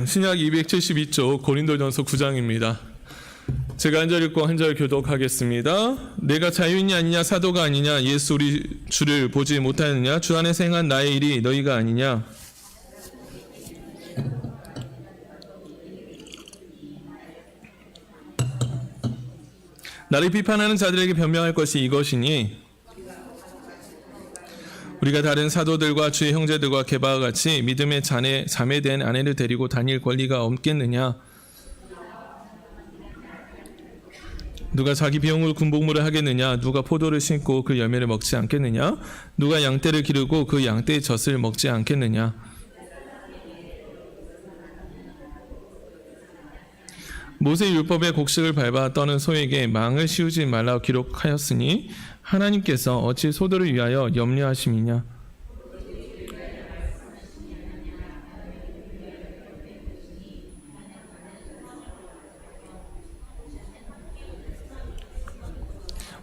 신약 272쪽 고린도전서 9장입니다. 제가 한 절 읽고 한 절 교독하겠습니다. 내가 자유인이 아니냐 사도가 아니냐 예수 우리 주를 보지 못하느냐 주 안에서 행한 나의 일이 너희가 아니냐. 나를 비판하는 자들에게 변명할 것이 이것이니 우리가 다른 사도들과 주의 형제들과 게바와 같이 믿음의 자매된 아내를 데리고 다닐 권리가 없겠느냐. 누가 자기 비용으로 군복무를 하겠느냐. 누가 포도를 심고 그 열매를 먹지 않겠느냐. 누가 양떼를 기르고 그 양떼의 젖을 먹지 않겠느냐. 모세의 율법의 곡식을 밟아 떠는 소에게 망을 씌우지 말라고 기록하였으니 하나님께서 어찌 소들을 위하여 염려하심이냐.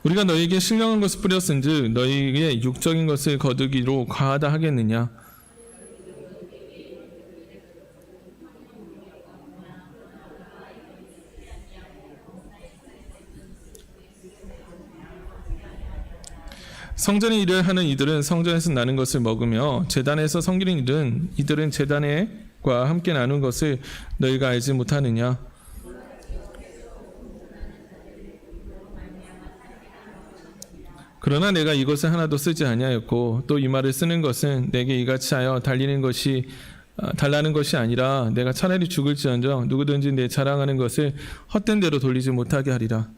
우리가 너희에게 신령한 것을 뿌렸은즉 너희에게 육적인 것을 거두기로 과하다 하겠느냐. 성전의 일을 하는 이들은 성전에서 나는 것을 먹으며 제단에서 섬기는 이들은 제단과 함께 나눈 것을 너희가 알지 못하느냐. 그러나 내가 이것을 하나도 쓰지 아니하였고 또 이 말을 쓰는 것은 내게 이같이 하여 달라는 것이 아니라 내가 차라리 죽을지언정 누구든지 내 자랑하는 것을 헛된 대로 돌리지 못하게 하리라.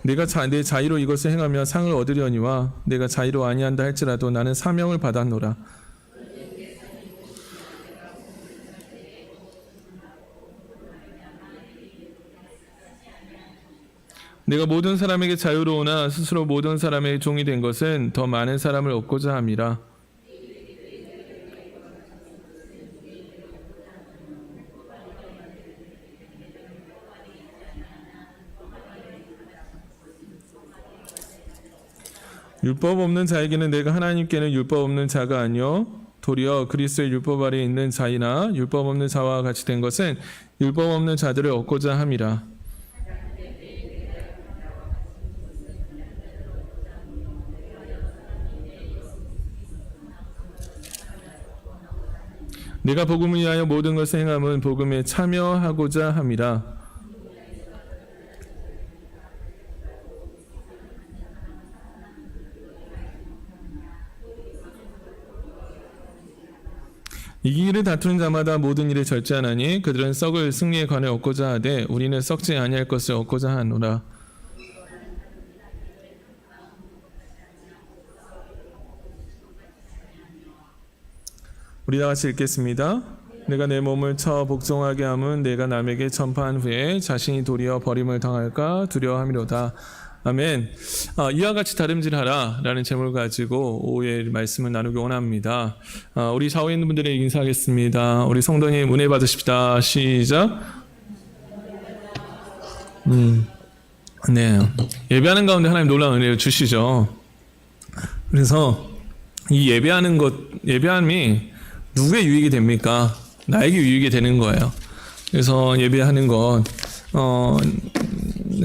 내가 내 자의로 이것을 행하며 상을 얻으려니와 내가 자의로 아니한다 할지라도 나는 사명을 받았노라. 내가 모든 사람에게 자유로우나 스스로 모든 사람의 종이 된 것은 더 많은 사람을 얻고자 함이라. 율법 없는 자에게는 내가 하나님께는 율법 없는 자가 아니요 도리어 그리스도의 율법 아래 있는 자이나 율법 없는 자와 같이 된 것은 율법 없는 자들을 얻고자 함이라. 내가 복음을 위하여 모든 것을 행함은 복음에 참여하고자 함이라. 이기기를 다투는 자마다 모든 일을 절제하나니 그들은 썩을 승리의 관을 얻고자 하되 우리는 썩지 아니할 것을 얻고자 하노라. 우리 다 같이 읽겠습니다. 내가 내 몸을 쳐 복종하게 함은 내가 남에게 전파한 후에 자신이 도리어 버림을 당할까 두려워함이로다. 아멘. 이와 같이 다름질하라 라는 제목을 가지고 오후에 말씀을 나누기 원합니다. 우리 좌우에 있는 분들에게 인사하겠습니다. 우리 성도님 은혜 받으십시다. 시작. 네. 예배하는 가운데 하나님 놀라운 은혜를 주시죠. 그래서 이 예배함이 누구의 유익이 됩니까? 나에게 유익이 되는 거예요. 그래서 예배하는 것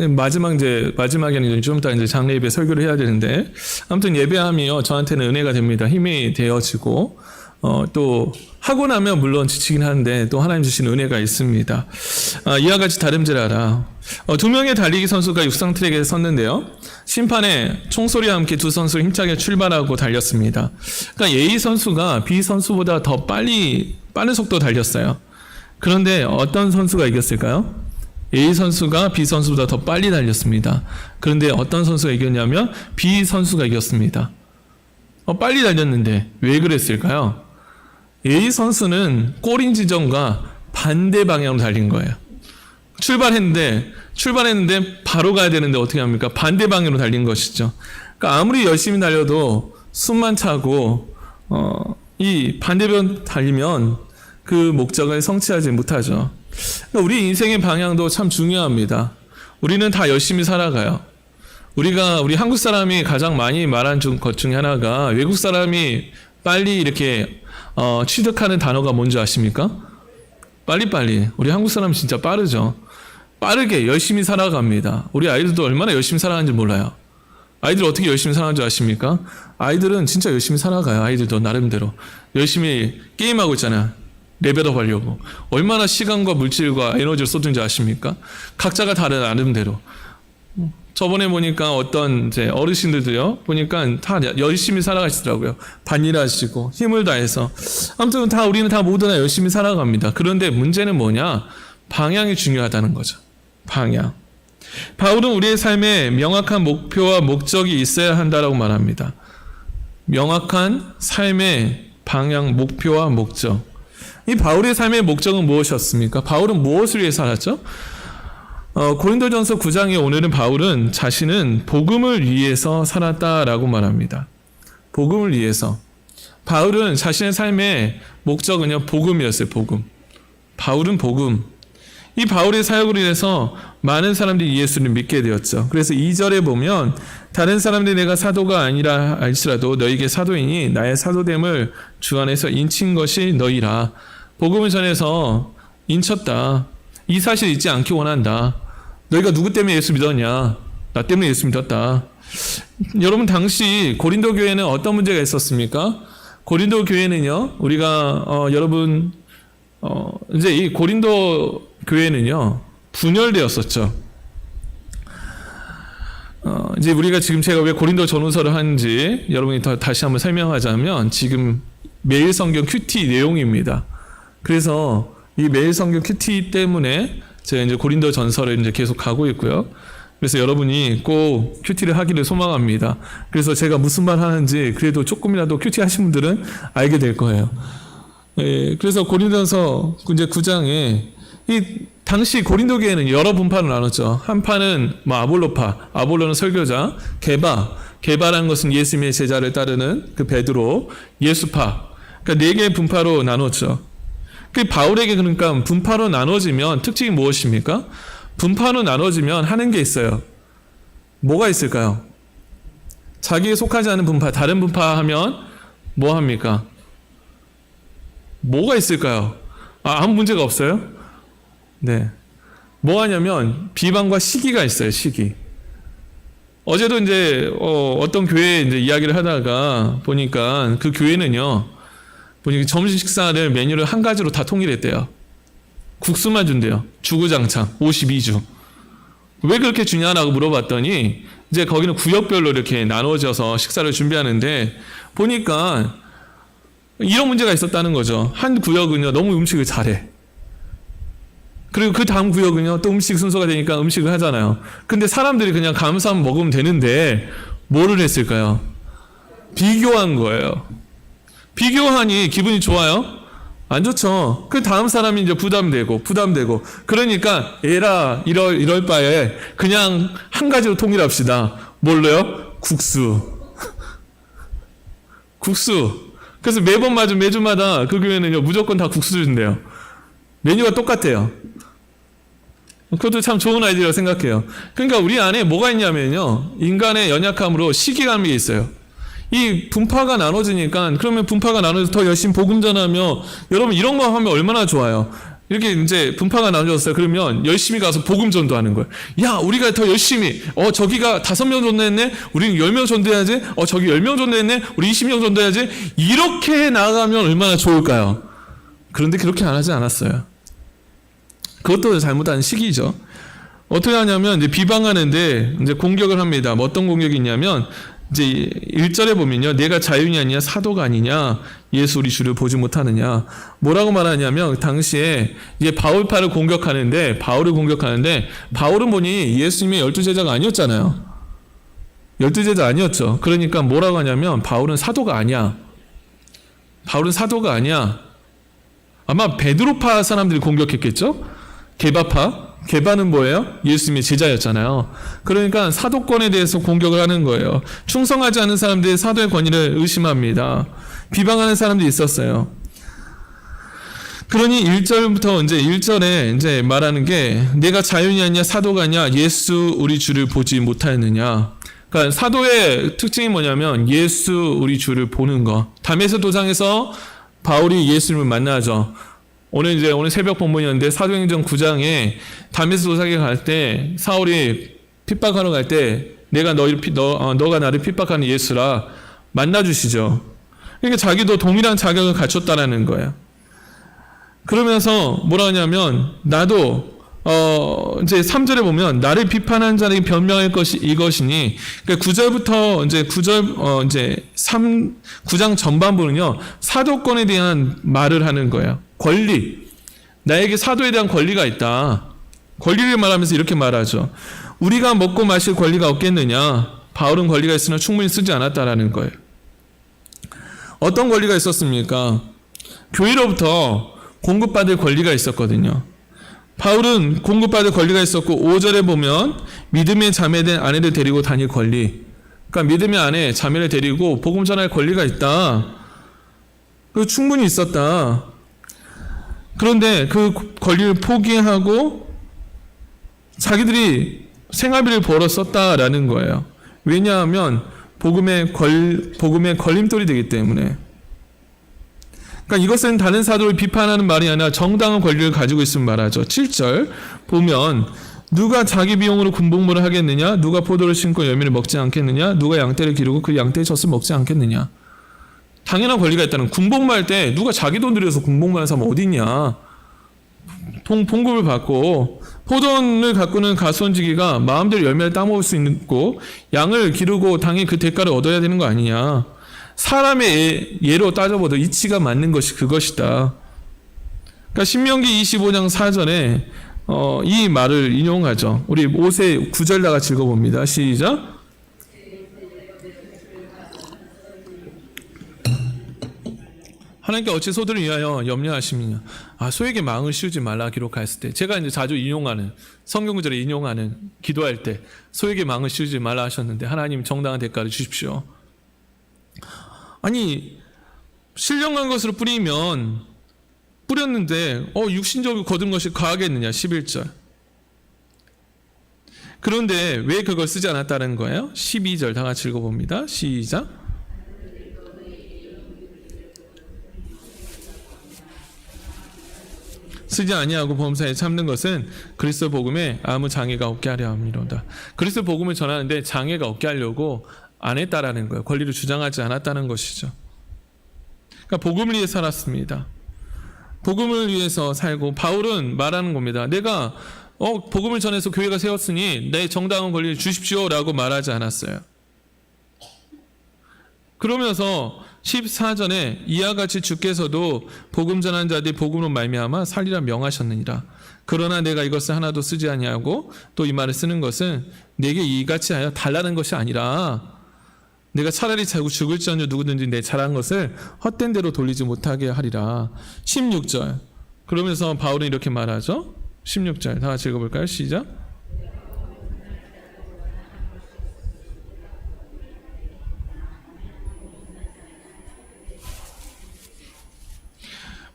마지막에는 좀 이따 이제 장례 예배 설교를 해야 되는데 아무튼 예배함이요 저한테는 은혜가 됩니다. 힘이 되어지고 또 하고 나면 물론 지치긴 하는데 또 하나님 주신 은혜가 있습니다. 이와 같이 다름질하라. 두 명의 달리기 선수가 육상 트랙에 섰는데요. 심판에 총소리와 함께 두 선수 힘차게 출발하고 달렸습니다. 그러니까 A 선수가 B 선수보다 더 빠른 속도로 달렸어요. 그런데 어떤 선수가 이겼을까요? A 선수가 B 선수보다 더 빨리 달렸습니다. 그런데 어떤 선수가 이겼냐면 B 선수가 이겼습니다. 빨리 달렸는데 왜 그랬을까요? A 선수는 꼬린 지점과 반대 방향으로 달린 거예요. 출발했는데 바로 가야 되는데 어떻게 합니까? 반대 방향으로 달린 것이죠. 그러니까 아무리 열심히 달려도 숨만 차고 이 반대편 달리면 그 목적을 성취하지 못하죠. 그러니까 우리 인생의 방향도 참 중요합니다. 우리는 다 열심히 살아가요. 우리 한국 사람이 가장 많이 말한 것 중에 하나가 외국 사람이 빨리 이렇게 취득하는 단어가 뭔지 아십니까? 빨리빨리. 우리 한국 사람 진짜 빠르죠. 빠르게 열심히 살아갑니다. 우리 아이들도 얼마나 열심히 살아가는지 몰라요. 아이들 어떻게 열심히 살아가는지 아십니까? 아이들은 진짜 열심히 살아가요. 아이들도 나름대로 열심히 게임하고 있잖아요. 레벨업 하려고. 얼마나 시간과 물질과 에너지를 쏟는지 아십니까? 각자가 다른 나름대로. 저번에 보니까 어떤 이제 어르신들도요, 보니까 다 열심히 살아가시더라고요. 반일하시고 힘을 다해서. 아무튼 우리는 다 모두 다 열심히 살아갑니다. 그런데 문제는 뭐냐? 방향이 중요하다는 거죠. 방향. 바울은 우리의 삶에 명확한 목표와 목적이 있어야 한다라고 말합니다. 명확한 삶의 방향, 목표와 목적. 이 바울의 삶의 목적은 무엇이었습니까? 바울은 무엇을 위해 살았죠? 고린도전서 9장에 오늘은 바울은 자신은 복음을 위해서 살았다라고 말합니다. 복음을 위해서. 바울은 자신의 삶의 목적은요, 복음이었어요. 복음. 바울은 복음. 이 바울의 사역으로 인해서 많은 사람들이 예수를 믿게 되었죠. 그래서 2절에 보면 다른 사람들이 내가 사도가 아니라 할지라도 너에게 사도이니 나의 사도됨을 주 안에서 인친 것이 너희라. 복음을 전해서 인쳤다. 이 사실 잊지 않기 원한다. 너희가 누구 때문에 예수 믿었냐? 나 때문에 예수 믿었다. 여러분 당시 고린도 교회는 어떤 문제가 있었습니까? 고린도 교회는요, 우리가 여러분 이제 이 고린도 교회는요 분열되었었죠. 이제 우리가 지금 제가 왜 고린도 전후서를 하는지 여러분이 다시 한번 설명하자면 지금 매일 성경 큐티 내용입니다. 그래서 이 매일 성경 큐티 때문에 제가 이제 고린도 전서를 이제 계속 가고 있고요. 그래서 여러분이 꼭 큐티를 하기를 소망합니다. 그래서 제가 무슨 말 하는지 그래도 조금이라도 큐티 하신 분들은 알게 될 거예요. 예, 그래서 고린도전서 이제 9장에 이 당시 고린도 교회는 여러 분파로 나눴죠. 한 파는 아볼로파, 아볼로는 설교자, 게바라는 것은 예수님의 제자를 따르는 그 베드로, 예수파. 그러니까 4개의 분파로 나눴죠. 그 바울에게 그러니까 분파로 나눠지면 특징이 무엇입니까? 분파로 나눠지면 하는 게 있어요. 뭐가 있을까요? 자기에 속하지 않은 분파, 다른 분파 하면 뭐 합니까? 뭐가 있을까요? 아무 문제가 없어요? 네. 뭐 하냐면 비방과 시기가 있어요. 시기. 어제도 이제 어떤 교회에 이제 이야기를 하다가 보니까 그 교회는요. 보니까 점심 식사를 메뉴를 한 가지로 다 통일했대요. 국수만 준대요. 주구장창 52주. 왜 그렇게 주냐라고 물어봤더니 이제 거기는 구역별로 이렇게 나눠져서 식사를 준비하는데 보니까 이런 문제가 있었다는 거죠. 한 구역은요 너무 음식을 잘해. 그리고 그 다음 구역은요 또 음식 순서가 되니까 음식을 하잖아요. 근데 사람들이 그냥 감사하면 먹으면 되는데 뭐를 했을까요? 비교한 거예요. 비교하니 기분이 좋아요? 안 좋죠. 그 다음 사람이 이제 부담되고 그러니까 에라 이럴 바에 그냥 한 가지로 통일합시다. 뭘로요? 국수. 그래서 매주마다 그 교회는요 무조건 다 국수 준대요. 메뉴가 똑같아요. 그것도 참 좋은 아이디어라고 생각해요. 그러니까 우리 안에 뭐가 있냐면요, 인간의 연약함으로 시기감이 있어요. 이 분파가 나눠지니까 그러면 분파가 나눠져서 더 열심히 복음 전하며, 여러분 이런 거 하면 얼마나 좋아요. 이렇게 이제 분파가 나눠졌어요. 그러면 열심히 가서 복음 전도하는 거예요. 야, 우리가 더 열심히, 저기가 5명 전도했네, 우리는 10명 전도해야지, 저기 10명 전도했네, 우리 20명 전도해야지. 이렇게 나가면 얼마나 좋을까요? 그런데 그렇게 안 하지 않았어요. 그것도 잘못한 시기죠. 어떻게 하냐면 이제 비방하는데 이제 공격을 합니다. 뭐 어떤 공격이 있냐면 이제 1절에 보면요, 내가 자유인이 아니냐 사도가 아니냐 예수 우리 주를 보지 못하느냐, 뭐라고 말하냐면 당시에 이제 바울파를 공격하는데 바울은 보니 예수님의 12제자가 아니었잖아요. 12제자 아니었죠. 그러니까 뭐라고 하냐면 바울은 사도가 아니야. 아마 베드로파 사람들이 공격했겠죠. 게바는 뭐예요? 예수님의 제자였잖아요. 그러니까 사도권에 대해서 공격을 하는 거예요. 충성하지 않은 사람들이 사도의 권위를 의심합니다. 비방하는 사람들이 있었어요. 그러니 1절에 이제 말하는 게 내가 자유인이 아니냐 사도가 아니냐 예수 우리 주를 보지 못하였느냐. 그러니까 사도의 특징이 뭐냐면 예수 우리 주를 보는 거. 다메섹 도상에서 바울이 예수님을 만나죠. 오늘 새벽 본문이었는데 사도행전 9장에 다메섹 도상에 갈 때 사울이 핍박하러 갈 때 내가 너가 나를 핍박하는 예수라 만나 주시죠. 그러니까 자기도 동일한 자격을 갖췄다라는 거예요. 그러면서 뭐라 하냐면 나도 이제 3절에 보면 나를 비판한 자에게 변명할 것이 이것이니, 그러니까 9절부터 이제 9장 전반부는요 사도권에 대한 말을 하는 거예요. 권리, 나에게 사도에 대한 권리가 있다. 권리를 말하면서 이렇게 말하죠. 우리가 먹고 마실 권리가 없겠느냐? 바울은 권리가 있으나 충분히 쓰지 않았다라는 거예요. 어떤 권리가 있었습니까? 교회로부터 공급받을 권리가 있었거든요. 바울은 공급받을 권리가 있었고 5절에 보면 믿음의 자매된 아내를 데리고 다닐 권리, 그러니까 믿음의 아내 자매를 데리고 복음 전할 권리가 있다. 그 충분히 있었다. 그런데 그 권리를 포기하고 자기들이 생활비를 벌어 썼다라는 거예요. 왜냐하면 복음의 걸림돌이 되기 때문에. 그러니까 이것은 다른 사도를 비판하는 말이 아니라 정당한 권리를 가지고 있으면 말하죠. 7절 보면 누가 자기 비용으로 군복무를 하겠느냐? 누가 포도를 심고 열매를 먹지 않겠느냐? 누가 양떼를 기르고 그 양떼의 젖을 먹지 않겠느냐? 당연한 권리가 있다는. 군복무할 때 누가 자기 돈 들여서 군복무하는 사람 어디 있냐? 봉급을 받고 포도원을 가꾸는 가수원지기가 마음대로 열매를 따먹을 수 있고 양을 기르고 당연히 그 대가를 얻어야 되는 거 아니냐? 사람의 예로 따져보도 이치가 맞는 것이 그것이다. 그러니까 신명기 25장 4절에 이 말을 인용하죠. 우리 모세 9절 다 같이 읽어봅니다. 시작. 하나님께 어찌 소들을 위하여 염려하시느냐. 소에게 망을 씌우지 말라 기록하였을 때, 제가 이제 자주 인용하는 성경구절에 인용하는 기도할 때 소에게 망을 씌우지 말라 하셨는데 하나님 정당한 대가를 주십시오. 아니 신령한 것으로 뿌렸는데 육신적으로 거둔 것이 과하겠느냐. 11절. 그런데 왜 그걸 쓰지 않았다는 거예요? 12절 다 같이 읽어봅니다. 시작. 쓰지 아니하고 범사에 참는 것은 그리스도 복음에 아무 장애가 없게 하려 함이로다. 그리스도 복음을 전하는데 장애가 없게 하려고 안 했다라는 거예요. 권리를 주장하지 않았다는 것이죠. 그러니까 복음을 위해 살았습니다. 복음을 위해서 살고 바울은 말하는 겁니다. 내가 복음을 전해서 교회가 세웠으니 내 정당한 권리를 주십시오라고 말하지 않았어요. 그러면서 14절에 이와 같이 주께서도 복음 전한 자들이 복음으로 말미암아 살리라 명하셨느니라. 그러나 내가 이것을 하나도 쓰지 아니하고 또 이 말을 쓰는 것은 내게 이같이 하여 달라는 것이 아니라 내가 차라리 죽을지언정 누구든지 내 잘한 것을 헛된 대로 돌리지 못하게 하리라. 16절. 그러면서 바울은 이렇게 말하죠. 16절 다 같이 읽어볼까요? 시작.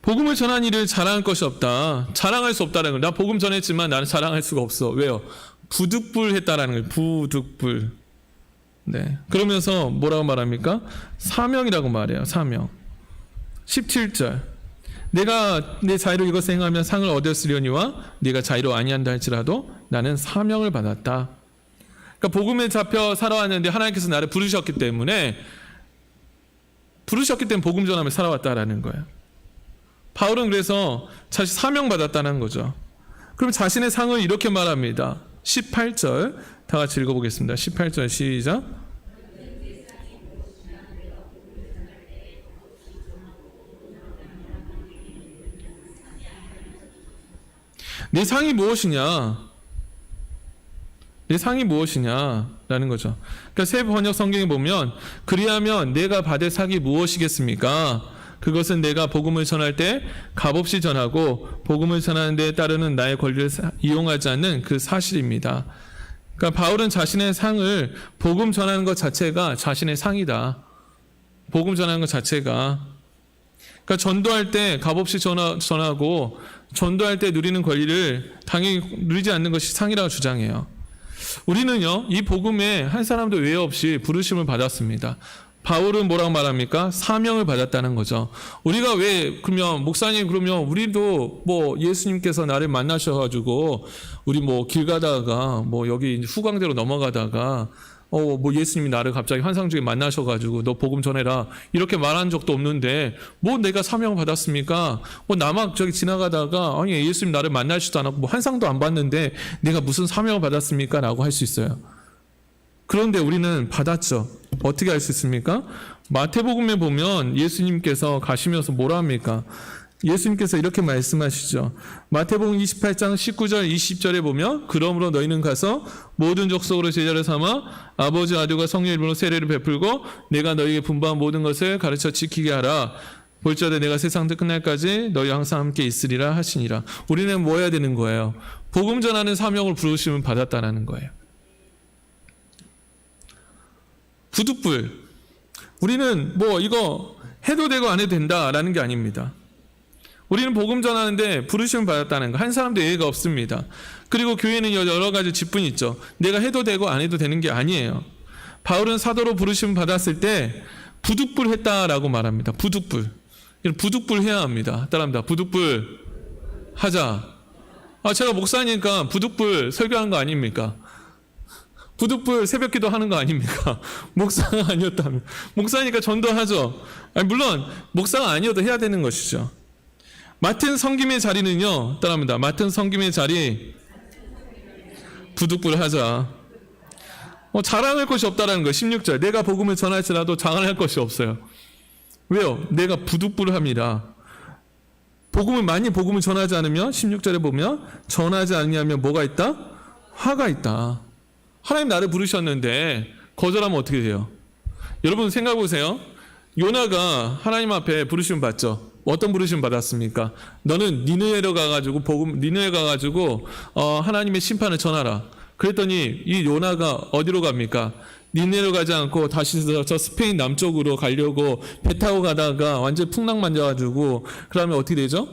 복음을 전한 일을 자랑할 것이 없다. 자랑할 수 없다는 걸. 나 복음 전했지만 나는 자랑할 수가 없어. 왜요? 부득불했다라는 거예요. 부득불. 네. 그러면서 뭐라고 말합니까? 사명이라고 말해요. 사명. 17절. 내가 내 자유로 이것을 행하면 상을 얻었으려니와 네가 자유로 아니한다 할지라도 나는 사명을 받았다. 그러니까 복음에 잡혀 살아왔는데 하나님께서 나를 부르셨기 때문에 복음 전하며 살아왔다라는 거예요. 바울은 그래서 자신 사명받았다는 거죠. 그럼 자신의 상을 이렇게 말합니다. 18절 다 같이 읽어보겠습니다. 18절 시작. 내 상이 무엇이냐? 내 상이 무엇이냐라는 거죠. 그러니까 새 번역 성경에 보면 그리하면 내가 받을 상이 무엇이겠습니까? 그것은 내가 복음을 전할 때 값없이 전하고 복음을 전하는 데 따르는 나의 권리를 이용하지 않는 그 사실입니다. 그러니까 바울은 자신의 상을 복음 전하는 것 자체가 자신의 상이다. 복음 전하는 것 자체가. 그러니까 전도할 때 값없이 전하고 전도할 때 누리는 권리를 당연히 누리지 않는 것이 상이라고 주장해요. 우리는요, 이 복음에 한 사람도 외 없이 부르심을 받았습니다. 바울은 뭐라고 말합니까? 사명을 받았다는 거죠. 우리가 왜 그러면 목사님 그러면 우리도 뭐 예수님께서 나를 만나셔가지고 우리 뭐 길 가다가 뭐 여기 후광대로 넘어가다가 뭐 예수님이 나를 갑자기 환상 중에 만나셔가지고 너 복음 전해라 이렇게 말한 적도 없는데 뭐 내가 사명 받았습니까? 뭐 나막 저기 지나가다가 아니 예수님 나를 만나시지도 않았고 뭐 환상도 안 봤는데 내가 무슨 사명을 받았습니까? 라고 할 수 있어요. 그런데 우리는 받았죠. 어떻게 알 수 있습니까? 마태복음에 보면 예수님께서 가시면서 뭐라 합니까? 예수님께서 이렇게 말씀하시죠. 마태복음 28장 19절 20절에 보면 그러므로 너희는 가서 모든 족속으로 제자를 삼아 아버지 아들과 성령 이름으로 세례를 베풀고 내가 너희에게 분부한 모든 것을 가르쳐 지키게 하라. 볼지어다 내가 세상 끝날까지 너희 항상 함께 있으리라 하시니라. 우리는 뭐 해야 되는 거예요? 복음 전하는 사명을 부르심을 받았다는 거예요. 부득불. 우리는 뭐 이거 해도 되고 안 해도 된다라는 게 아닙니다. 우리는 복음 전하는데 부르심을 받았다는 거. 한 사람도 예외가 없습니다. 그리고 교회는 여러 가지 직분이 있죠. 내가 해도 되고 안 해도 되는 게 아니에요. 바울은 사도로 부르심을 받았을 때 부득불 했다라고 말합니다. 부득불. 부득불 해야 합니다. 따라합니다. 부득불 하자. 제가 목사니까 부득불 설교하는 거 아닙니까? 부득불 새벽기도 하는 거 아닙니까? 목사가 아니었다면 목사니까 전도하죠. 물론 목사가 아니어도 해야 되는 것이죠. 맡은 섬김의 자리는요, 따라합니다. 맡은 섬김의 자리 부득불 하자. 자랑할 것이 없다라는 거예요. 16절 내가 복음을 전할지라도 자랑할 것이 없어요. 왜요? 내가 부득불함이라. 복음을 전하지 않으면 16절에 보면 전하지 않으면 뭐가 있다? 화가 있다. 하나님 나를 부르셨는데 거절하면 어떻게 돼요? 여러분 생각해보세요. 요나가 하나님 앞에 부르심 받죠. 어떤 부르심 받았습니까? 너는 니느웨로 가가지고 하나님의 심판을 전하라. 그랬더니 이 요나가 어디로 갑니까? 니느웨로 가지 않고 다시 저 스페인 남쪽으로 가려고 배 타고 가다가 완전 풍랑 만져가지고 그러면 어떻게 되죠?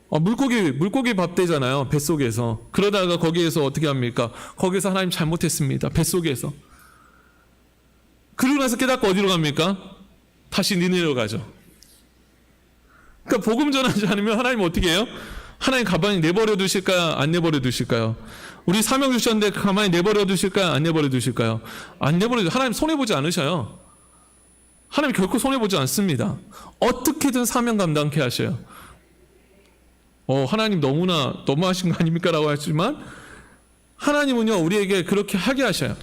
물고기 밥 되잖아요. 뱃속에서. 그러다가 거기에서 어떻게 합니까? 거기서 하나님 잘못했습니다. 뱃속에서. 그러고 나서 깨닫고 어디로 갑니까? 다시 니느웨로 가죠. 그러니까 복음 전하지 않으면 하나님 어떻게 해요? 하나님 가만히 내버려 두실까요? 안 내버려 두실까요? 우리 사명 주셨는데 가만히 내버려 두실까요? 안 내버려 두실까요? 안 내버려 두실까요? 하나님 손해보지 않으셔요. 하나님 결코 손해보지 않습니다. 어떻게든 사명 감당케 하셔요. 하나님 너무하신 거 아닙니까? 라고 하지만 하나님은요 우리에게 그렇게 하게 하셔요.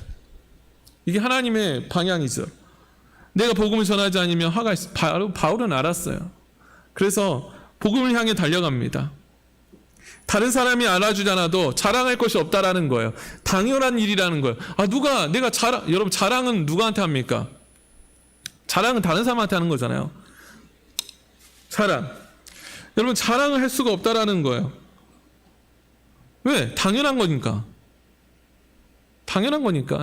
이게 하나님의 방향이죠. 내가 복음을 전하지 않으면 화가 있어. 바울은 알았어요. 그래서 복음을 향해 달려갑니다. 다른 사람이 알아주지 않아도 자랑할 것이 없다라는 거예요. 당연한 일이라는 거예요. 여러분 자랑은 누구한테 합니까? 자랑은 다른 사람한테 하는 거잖아요. 여러분 자랑을 할 수가 없다라는 거예요. 왜? 당연한 거니까.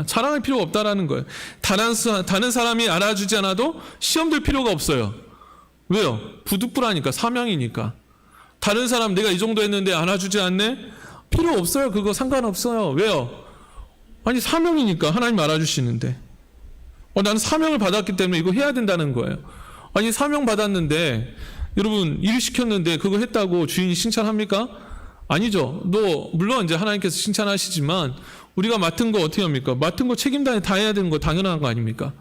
자랑할 필요가 없다라는 거예요. 다른 사람이 알아주지 않아도 시험 들 필요가 없어요. 왜요? 부득불하니까. 사명이니까. 다른 사람 내가 이 정도 했는데 알아주지 않네? 필요 없어요. 그거 상관없어요. 왜요? 아니 사명이니까. 하나님 알아주시는데. 나는 사명을 받았기 때문에 이거 해야 된다는 거예요. 아니 사명 받았는데 여러분 일 시켰는데 그거 했다고 주인이 칭찬합니까? 아니죠. 물론 이제 하나님께서 칭찬하시지만 우리가 맡은 거 어떻게 합니까? 맡은 거 책임 다 해야 되는 거 당연한 거 아닙니까?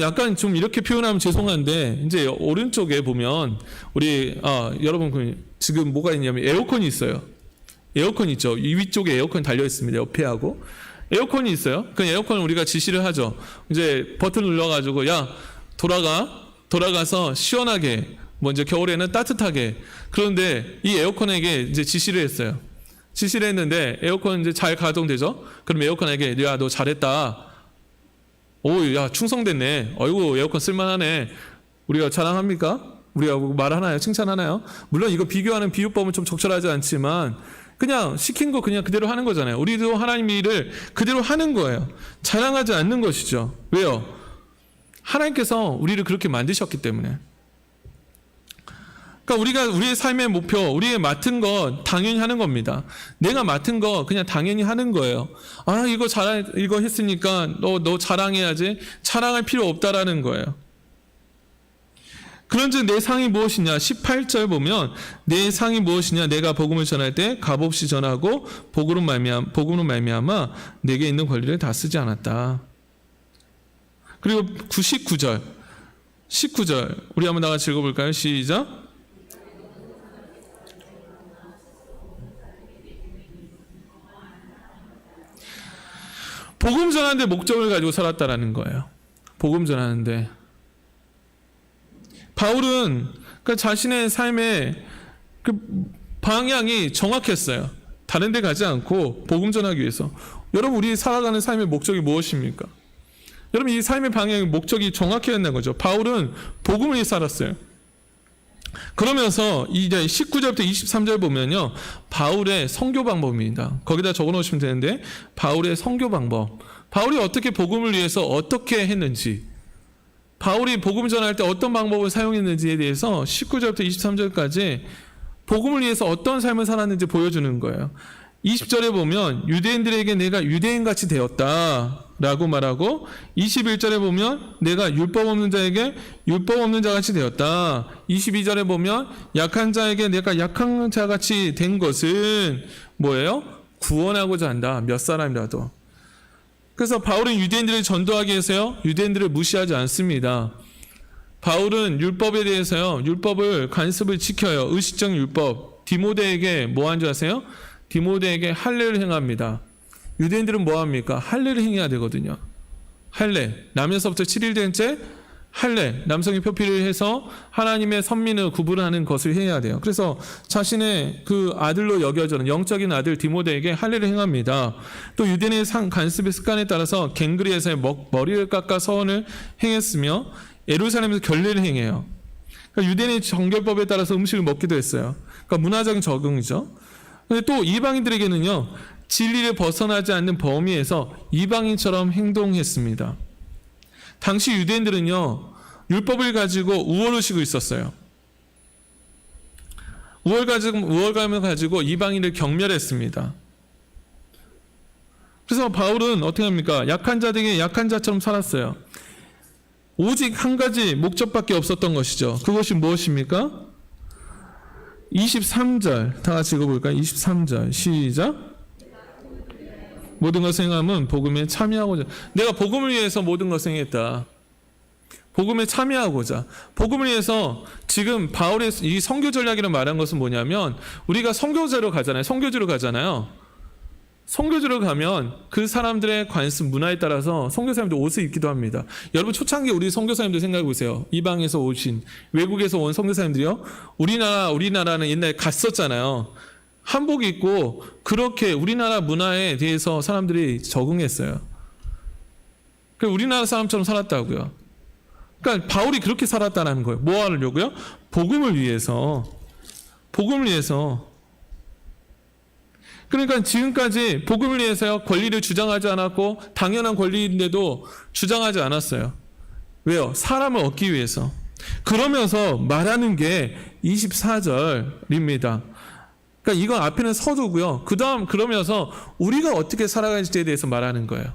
약간 이렇게 표현하면 죄송한데 이제 오른쪽에 보면 우리 여러분 지금 뭐가 있냐면 에어컨이 있어요. 에어컨 있죠. 이 위쪽에 에어컨 달려 있습니다. 옆에 하고 에어컨이 있어요. 그 에어컨을 우리가 지시를 하죠. 이제 버튼 눌러가지고 야 돌아가서 시원하게 이제 겨울에는 따뜻하게. 그런데 이 에어컨에게 이제 지시를 했어요. 지시를 했는데 에어컨 이제 잘 가동되죠. 그럼 에어컨에게 야 너 잘했다. 야 충성됐네. 어이구 에어컨 쓸만하네. 우리가 자랑합니까? 우리가 말하나요? 칭찬하나요? 물론 이거 비교하는 비유법은 좀 적절하지 않지만 그냥 시킨 거 그냥 그대로 하는 거잖아요. 우리도 하나님의 일을 그대로 하는 거예요. 자랑하지 않는 것이죠. 왜요? 하나님께서 우리를 그렇게 만드셨기 때문에. 그러니까 우리의 삶의 목표, 우리의 맡은 거 당연히 하는 겁니다. 내가 맡은 거 그냥 당연히 하는 거예요. 아, 이거 했으니까 너 자랑해야지. 자랑할 필요 없다라는 거예요. 그런즉 내 상이 무엇이냐? 18절 보면 내 상이 무엇이냐? 내가 복음을 전할 때 값없이 전하고 복음으로 말미암아 내게 있는 권리를 다 쓰지 않았다. 그리고 19절 우리 한번 다 같이 읽어볼까요? 시작. 복음 전하는데 목적을 가지고 살았다라는 거예요. 복음 전하는데 바울은 그 자신의 삶의 그 방향이 정확했어요. 다른 데 가지 않고 복음 전하기 위해서. 여러분, 우리 살아가는 삶의 목적이 무엇입니까? 여러분, 이 삶의 방향의 목적이 정확해야 한다는 거죠. 바울은 복음을 위해 살았어요. 그러면서 이제 19절부터 23절 보면요, 바울의 선교 방법입니다. 거기다 적어 놓으시면 되는데, 바울의 선교 방법. 바울이 어떻게 복음을 위해서 어떻게 했는지, 바울이 복음 전할 때 어떤 방법을 사용했는지에 대해서 19절부터 23절까지 복음을 위해서 어떤 삶을 살았는지 보여주는 거예요. 20절에 보면 유대인들에게 내가 유대인같이 되었다 라고 말하고, 21절에 보면 내가 율법 없는 자에게 율법 없는 자같이 되었다. 22절에 보면 약한 자에게 내가 약한 자같이 된 것은 뭐예요? 구원하고자 한다. 몇 사람이라도. 그래서 바울은 유대인들을 전도하기 위해서요, 유대인들을 무시하지 않습니다. 바울은 율법에 대해서요, 율법을 관습을 지켜요. 의식적 율법. 디모데에게 뭐 한 줄 아세요? 디모데에게 할례를 행합니다. 유대인들은 뭐 합니까? 할례를 행해야 되거든요. 할례. 나면서부터 7일 된 채 할례. 남성의 표피를 해서 하나님의 선민을 구분하는 것을 해야 돼요. 그래서 자신의 그 아들로 여겨지는 영적인 아들 디모데에게 할례를 행합니다. 또 유대인의 간습의 습관에 따라서 갱그리에서의 머리를 깎아 서원을 행했으며 예루살렘에서 결례를 행해요. 그러니까 유대인의 정결법에 따라서 음식을 먹기도 했어요. 그러니까 문화적인 적응이죠. 근데 또 이방인들에게는요, 진리를 벗어나지 않는 범위에서 이방인처럼 행동했습니다. 당시 유대인들은요, 율법을 가지고 우월의식을 있었어요. 우월감을 가지고 이방인을 경멸했습니다. 그래서 바울은 어떻게 합니까? 약한 자들에게 약한 자처럼 살았어요. 오직 한 가지 목적밖에 없었던 것이죠. 그것이 무엇입니까? 23절 다 같이 읽어볼까요? 23절 시작. 모든 것을 행함은 복음에 참여하고자. 내가 복음을 위해서 모든 것을 행했다. 복음에 참여하고자. 복음을 위해서 지금 바울의 이 선교 전략이라고 말한 것은 뭐냐면, 우리가 선교지로 가잖아요. 선교지로 가면 그 사람들의 관습 문화에 따라서 선교사님들 옷을 입기도 합니다. 여러분, 초창기 우리 선교사님들 생각해 보세요. 이방에서 오신, 외국에서 온 선교사님들이요, 우리나라는 옛날에 갔었잖아요. 한복 입고 그렇게 우리나라 문화에 대해서 사람들이 적응했어요. 우리나라 사람처럼 살았다고요. 그러니까 바울이 그렇게 살았다는 거예요. 뭐 하려고요? 복음을 위해서. 그러니까 지금까지 복음을 위해서요, 권리를 주장하지 않았고, 당연한 권리인데도 주장하지 않았어요. 왜요? 사람을 얻기 위해서. 그러면서 말하는 게 24절입니다. 그러니까 이건 앞에는 서두고요. 그 다음 그러면서 우리가 어떻게 살아갈지에 대해서 말하는 거예요.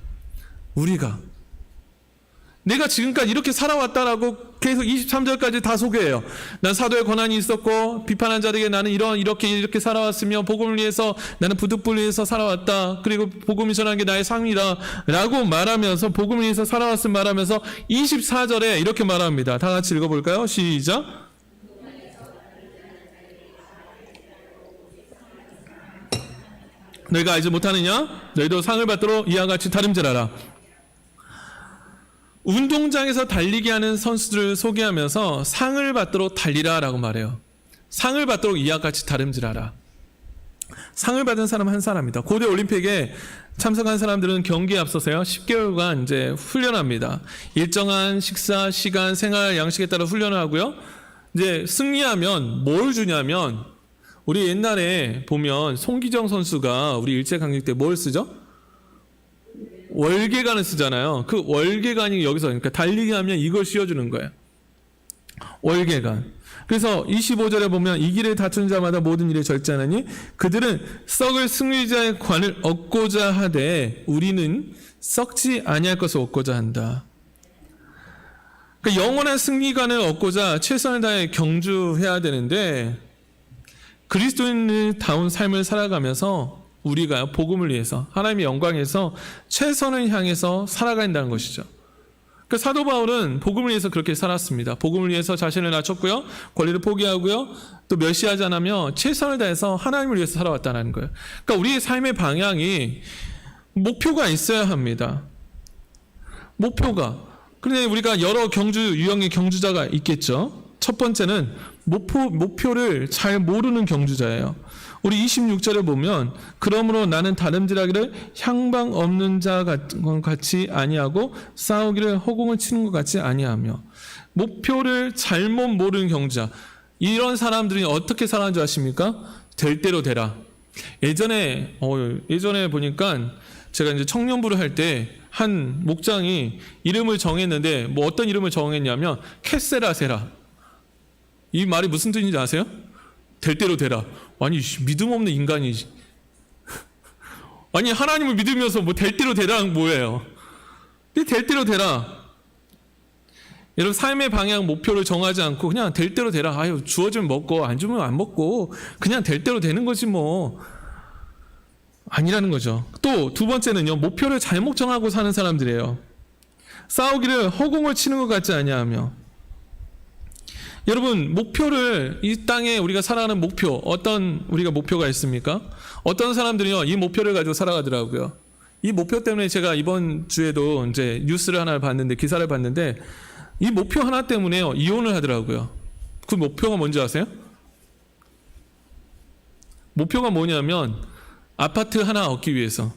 내가 지금까지 이렇게 살아왔다라고 계속 23절까지 다 소개해요. 난 사도의 권한이 있었고, 비판한 자들에게 나는 이렇게 살아왔으며, 복음을 위해서 나는 부득불을 위해서 살아왔다. 그리고 복음을 전하는 게 나의 삶이다 라고 말하면서, 복음을 위해서 살아왔음 말하면서 24절에 이렇게 말합니다. 다 같이 읽어볼까요? 시작. 너희가 알지 못하느냐? 너희도 상을 받도록 이와 같이 다름질하라. 운동장에서 달리기 하는 선수들을 소개하면서 상을 받도록 달리라 라고 말해요. 상을 받도록 이와 같이 다름질하라. 상을 받은 사람 한 사람입니다. 고대 올림픽에 참석한 사람들은 경기에 앞서서요, 10개월간 이제 훈련합니다. 일정한 식사, 시간, 생활 양식에 따라 훈련을 하고요. 이제 승리하면 뭘 주냐면, 우리 옛날에 보면 송기정 선수가 우리 일제강점기 때 뭘 쓰죠? 월계관을 쓰잖아요. 그 월계관이 여기서, 그러니까 달리기 하면 이걸 씌워주는 거예요. 월계관. 그래서 25절에 보면 이 길을 다투는 자마다 모든 일에 절제하나니 그들은 썩을 승리자의 관을 얻고자 하되 우리는 썩지 아니할 것을 얻고자 한다. 그러니까 영원한 승리관을 얻고자 최선을 다해 경주해야 되는데 그리스도인다운 삶을 살아가면서 우리가 복음을 위해서 하나님의 영광에서 최선을 향해서 살아가야 한다는 것이죠. 그 사도 바울은 복음을 위해서 그렇게 살았습니다. 복음을 위해서 자신을 낮췄고요, 권리를 포기하고요, 또 멸시하지 않으며 최선을 다해서 하나님을 위해서 살아왔다는 거예요. 그러니까 우리의 삶의 방향이 목표가 있어야 합니다. 목표가. 그런데 우리가 여러 유형의 경주자가 있겠죠. 첫 번째는 목표를 잘 모르는 경주자예요. 우리 26절에 보면 그러므로 나는 다름질하기를 향방 없는 자 같이 아니하고 싸우기를 허공을 치는 것 같이 아니하며. 목표를 잘못 모르는 경주자, 이런 사람들이 어떻게 살아가는 줄 아십니까? 될 대로 되라. 예전에 보니까 제가 이제 청년부를 할 때 한 목장이 이름을 정했는데 뭐 어떤 이름을 정했냐면 캐세라세라. 이 말이 무슨 뜻인지 아세요? 될 대로 되라. 아니 믿음 없는 인간이지. 아니 하나님을 믿으면서 뭐 될 대로 되라는 뭐예요? 될 대로 되라. 여러분 삶의 방향 목표를 정하지 않고 그냥 될 대로 되라. 아유 주어지면 먹고 안 주면 안 먹고 그냥 될 대로 되는 거지 뭐. 아니라는 거죠. 또 두 번째는요, 목표를 잘못 정하고 사는 사람들이에요. 싸우기를 허공을 치는 것 같지 아니하며. 여러분 목표를, 이 땅에 우리가 살아가는 목표, 어떤 우리가 목표가 있습니까? 어떤 사람들이요 이 목표를 가지고 살아가더라고요. 이 목표 때문에 제가 이번 주에도 이제 뉴스를 하나 봤는데, 기사를 봤는데 이 목표 하나 때문에요 이혼을 하더라고요. 그 목표가 뭔지 아세요? 목표가 뭐냐면 아파트 하나 얻기 위해서,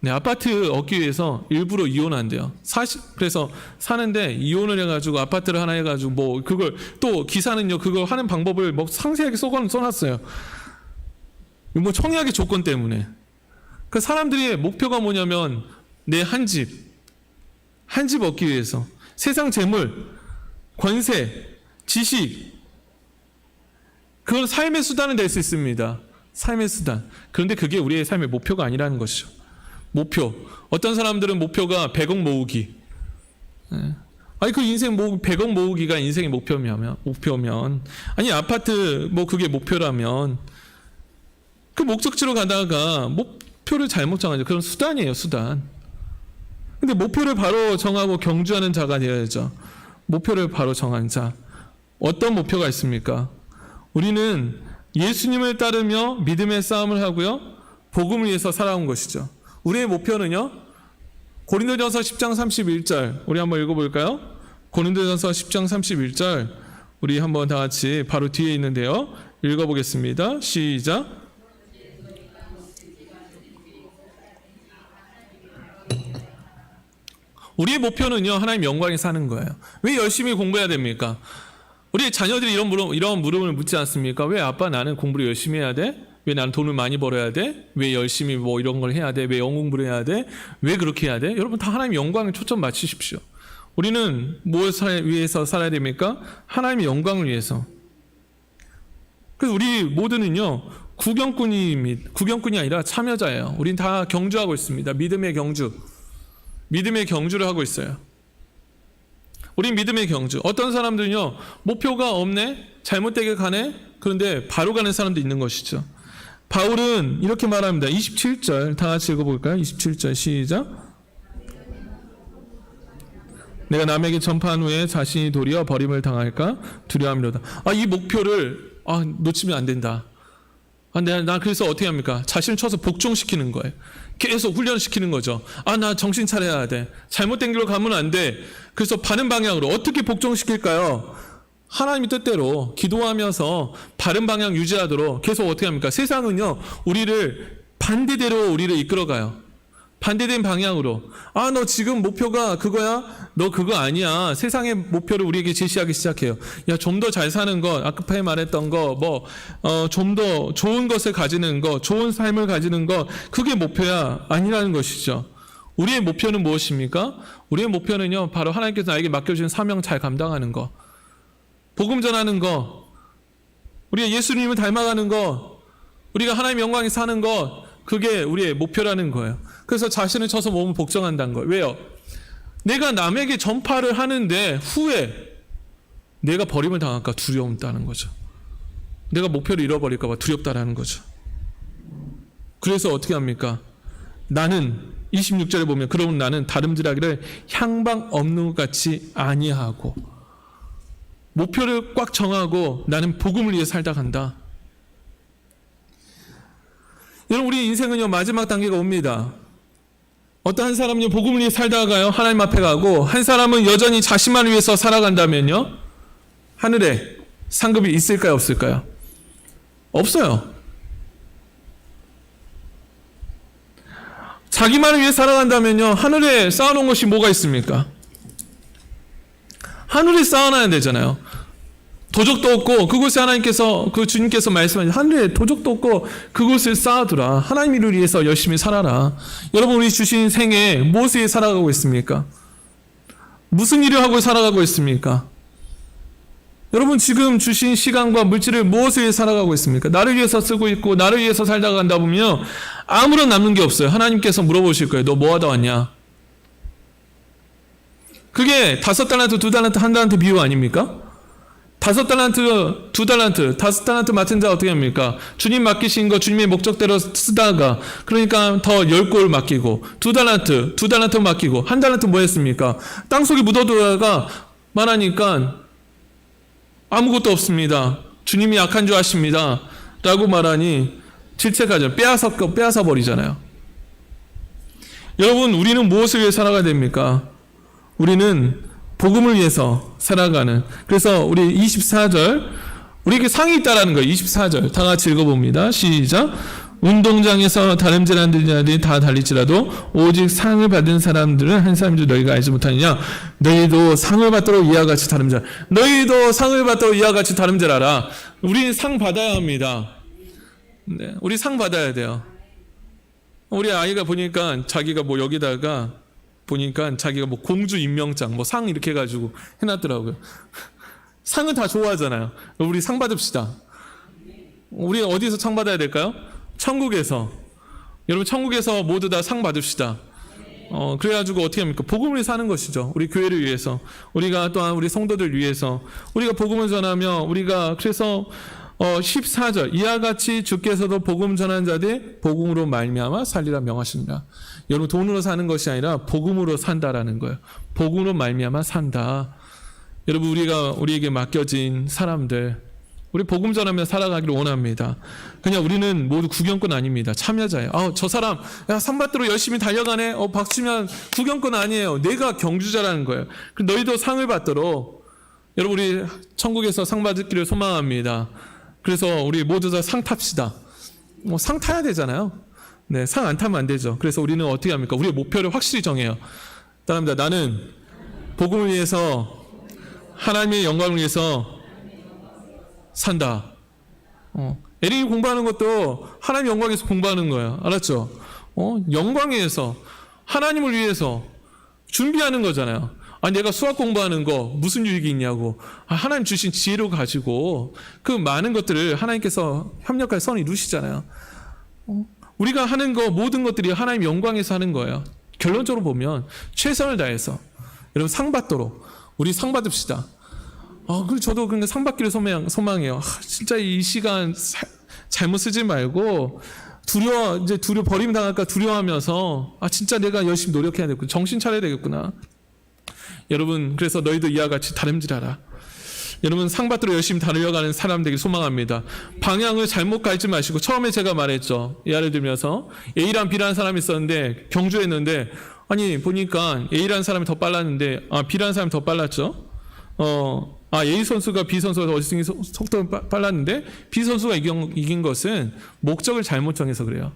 아파트 얻기 위해서 일부러 이혼한대요. 그래서 사는데 이혼을 해가지고 아파트를 하나 해가지고 뭐 그걸 또 기사는요 그걸 하는 방법을 뭐 상세하게 써놨어요. 뭐 청약의 조건 때문에. 그 사람들의 목표가 뭐냐면 내 한 집 얻기 위해서 세상 재물, 권세, 지식, 그건 삶의 수단은 될 수 있습니다. 삶의 수단. 그런데 그게 우리의 삶의 목표가 아니라는 것이죠. 목표. 어떤 사람들은 목표가 100억 모으기. 아니 그 인생 100억 모으기가 인생의 목표면 아니 아파트 뭐 그게 목표라면 그 목적지로 가다가 목표를 잘못 정하죠. 그건 수단이에요, 수단. 근데 목표를 바로 정하고 경주하는 자가 되어야죠. 목표를 바로 정한 자. 어떤 목표가 있습니까? 우리는 예수님을 따르며 믿음의 싸움을 하고요, 복음을 위해서 살아온 것이죠. 우리의 목표는요, 고린도전서 10장 31절 우리 한번 읽어볼까요? 고린도전서 10장 31절 우리 한번 다 같이 바로 뒤에 있는데요, 읽어보겠습니다. 시작. 우리의 목표는요 하나님 영광에 사는 거예요. 왜 열심히 공부해야 됩니까? 우리 자녀들이 이런 물음을 묻지 않습니까? 왜 아빠 나는 공부를 열심히 해야 돼? 왜 나는 돈을 많이 벌어야 돼? 왜 열심히 뭐 이런 걸 해야 돼? 왜 영어 공부를 해야 돼? 왜 그렇게 해야 돼? 여러분 다 하나님 영광에 초점 맞추십시오. 우리는 뭘 위해서 살아야 됩니까? 하나님의 영광을 위해서. 그래서 우리 모두는요 구경꾼이 아니라 참여자예요. 우린 다 경주하고 있습니다. 믿음의 경주를 하고 있어요. 우린 믿음의 경주. 어떤 사람들은요 목표가 없네, 잘못되게 가네, 그런데 바로 가는 사람도 있는 것이죠. 바울은 이렇게 말합니다. 27절 다 같이 읽어볼까요? 27절 시작. 내가 남에게 전파한 후에 자신이 도리어 버림을 당할까 두려워함이로다. 이 목표를 놓치면 안 된다. 나 그래서 어떻게 합니까? 자신을 쳐서 복종시키는 거예요. 계속 훈련시키는 거죠. 나 정신 차려야 돼. 잘못된 길로 가면 안 돼. 그래서 바른 방향으로 어떻게 복종시킬까요? 하나님의 뜻대로 기도하면서 바른 방향 유지하도록 계속 어떻게 합니까? 세상은요 우리를 반대대로 우리를 이끌어가요. 반대된 방향으로. 너 지금 목표가 그거야? 너 그거 아니야. 세상의 목표를 우리에게 제시하기 시작해요. 야, 좀 더 잘 사는 것, 아까 말했던 거, 좀 더 좋은 것을 가지는 것, 좋은 삶을 가지는 것, 그게 목표야. 아니라는 것이죠. 우리의 목표는 무엇입니까? 우리의 목표는요, 바로 하나님께서 나에게 맡겨주신 사명 잘 감당하는 것. 복음 전하는 거, 우리가 예수님을 닮아가는 것, 우리가 하나님의 영광에 사는 것, 그게 우리의 목표라는 거예요. 그래서 자신을 쳐서 몸을 복종한다는 거예요. 왜요? 내가 남에게 전파를 하는데 후에 내가 버림을 당할까 두려움다는 거죠. 내가 목표를 잃어버릴까 봐 두렵다라는 거죠. 그래서 어떻게 합니까? 나는 26절에 보면 그러면 나는 다름질하기를 향방 없는 것 같이 아니하고 목표를 꽉 정하고 나는 복음을 위해 살다 간다. 여러분, 우리 인생은요 마지막 단계가 옵니다. 어떤 한 사람은요 복음을 위해 살다가요 하나님 앞에 가고, 한 사람은 여전히 자신만을 위해서 살아간다면요 하늘에 상급이 있을까요 없을까요? 없어요. 자기만을 위해 살아간다면요 하늘에 쌓아놓은 것이 뭐가 있습니까? 하늘에 쌓아놔야 되잖아요. 도적도 없고 그곳에 하나님께서, 그 주님께서 말씀하신 하늘에 도적도 없고 그곳을 쌓아두라. 하나님을 위해서 열심히 살아라. 여러분, 우리 주신 생에 무엇을 위해 살아가고 있습니까? 무슨 일을 하고 살아가고 있습니까? 여러분, 지금 주신 시간과 물질을 무엇을 위해 살아가고 있습니까? 나를 위해서 쓰고 있고 나를 위해서 살다 간다 보면 아무런 남는 게 없어요. 하나님께서 물어보실 거예요. 너 뭐 하다 왔냐? 그게 5달란트, 2달란트, 1달란트 비유 아닙니까? 5달란트, 2달란트, 5달란트 맡은 자 어떻게 합니까? 주님 맡기신 거 주님의 목적대로 쓰다가, 그러니까 더 10골 맡기고, 2달란트 맡기고, 1달란트 뭐 했습니까? 땅속에 묻어두다가 말하니까 아무것도 없습니다. 주님이 약한 줄 아십니다. 라고 말하니 질책하죠. 빼앗아 버리잖아요. 여러분, 우리는 무엇을 위해 살아가야 됩니까? 우리는 복음을 위해서 살아가는. 그래서 우리 24절, 우리에게 상이 있다라는 거예요. 24절 다 같이 읽어봅니다. 시작. 운동장에서 다름질하는 자들이 다 달릴지라도 오직 상을 받은 사람들은 한 사람인 줄 너희가 알지 못하느냐? 너희도 상을 받도록 이와 같이 다름질. 너희도 상을 받도록 이와 같이 다름질하라. 우리 상 받아야 합니다. 네, 우리 상 받아야 돼요. 우리 아이가 보니까 자기가 뭐 여기다가 보니까 자기가 뭐 공주 임명장 뭐 상 이렇게 해가지고 해놨더라고요. 상은 다 좋아하잖아요. 우리 상 받읍시다. 우리 어디서 상 받아야 될까요? 천국에서. 여러분, 천국에서 모두 다 상 받읍시다. 그래가지고 어떻게 합니까? 복음을 사는 것이죠. 우리 교회를 위해서, 우리가 또한 우리 성도들 위해서 우리가 복음을 전하며, 우리가 그래서 14절 이와 같이 주께서도 복음 전한 자들 복음으로 말미암아 살리라 명하십니다. 여러분, 돈으로 사는 것이 아니라 복음으로 산다라는 거예요. 복음으로 말미암아 산다. 여러분, 우리에게 맡겨진 사람들, 우리 복음 전하며 살아가기를 원합니다. 그냥 우리는 모두 구경꾼 아닙니다. 참여자예요. 저 사람 상 받도록 열심히 달려가네. 박수면 구경꾼 아니에요. 내가 경주자라는 거예요. 너희도 상을 받도록, 여러분, 우리 천국에서 상 받기를 소망합니다. 그래서 우리 모두 다 상 탑시다. 상 타야 되잖아요. 네, 상 안 타면 안 되죠. 그래서 우리는 어떻게 합니까? 우리의 목표를 확실히 정해요. 따라합니다. 나는 복음을 위해서, 하나님의 영광을 위해서 산다. 에릭이 공부하는 것도 하나님 영광에서 공부하는 거예요. 알았죠? 영광에서 하나님을 위해서 준비하는 거잖아요. 내가 수학 공부하는 거 무슨 유익이 있냐고. 하나님 주신 지혜로 가지고 그 많은 것들을 하나님께서 협력할 선을 이루시잖아요. 우리가 하는 거 모든 것들이 하나님 영광에서 하는 거예요. 결론적으로 보면 최선을 다해서 여러분 상 받도록 우리 상 받읍시다. 그리고 저도 그러니까 상 받기를 소망해요. 진짜 이 시간 잘못 쓰지 말고 두려워 버림 당할까 두려워하면서 진짜 내가 열심히 노력해야 되겠구나. 정신 차려야 되겠구나. 여러분, 그래서 너희도 이와 같이 다름질하라. 여러분, 상 받도록 열심히 달려가는 사람 되길 소망합니다. 방향을 잘못 가지 마시고, 처음에 제가 말했죠. 예를 들면서 A랑 B라는 사람이 있었는데 경주했는데 보니까 A라는 사람이 더 빨랐는데 B라는 사람이 더 빨랐죠. A 선수가 B 선수가 어디서 속도가 빨랐는데 B 선수가 이긴 것은 목적을 잘못 정해서 그래요.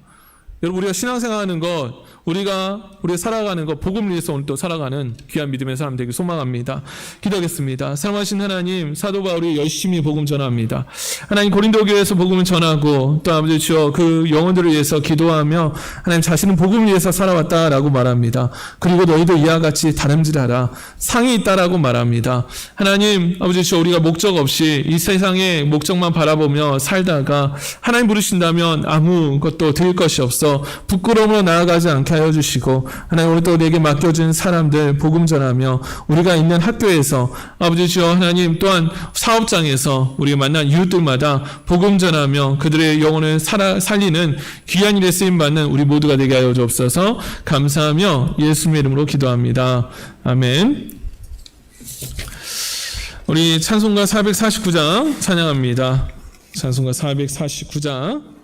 여러분, 우리가 신앙생활하는 것, 우리가 살아가는 것, 복음을 위해서 오늘 또 살아가는 귀한 믿음의 사람 되길 소망합니다. 기도하겠습니다. 사랑하신 하나님, 사도 바울이 열심히 복음 전합니다. 하나님, 고린도 교회에서 복음을 전하고 또 아버지 주여 그 영혼들을 위해서 기도하며 하나님 자신은 복음을 위해서 살아왔다라고 말합니다. 그리고 너희도 이와 같이 다름질하라, 상이 있다라고 말합니다. 하나님 아버지 주여, 우리가 목적 없이 이 세상의 목적만 바라보며 살다가 하나님 부르신다면 아무것도 드릴 것이 없어 부끄러움으로 나아가지 않게 하여 주시고, 하나님 오늘 또 내게 맡겨준 사람들 복음 전하며 우리가 있는 학교에서 아버지 주여 하나님 또한 사업장에서 우리가 만난 이웃들마다 복음 전하며 그들의 영혼을 살리는 귀한 일에 쓰임받는 우리 모두가 되게 하여 주옵소서. 감사하며 예수님의 이름으로 기도합니다. 아멘. 우리 찬송가 449장 찬양합니다. 찬송가 449장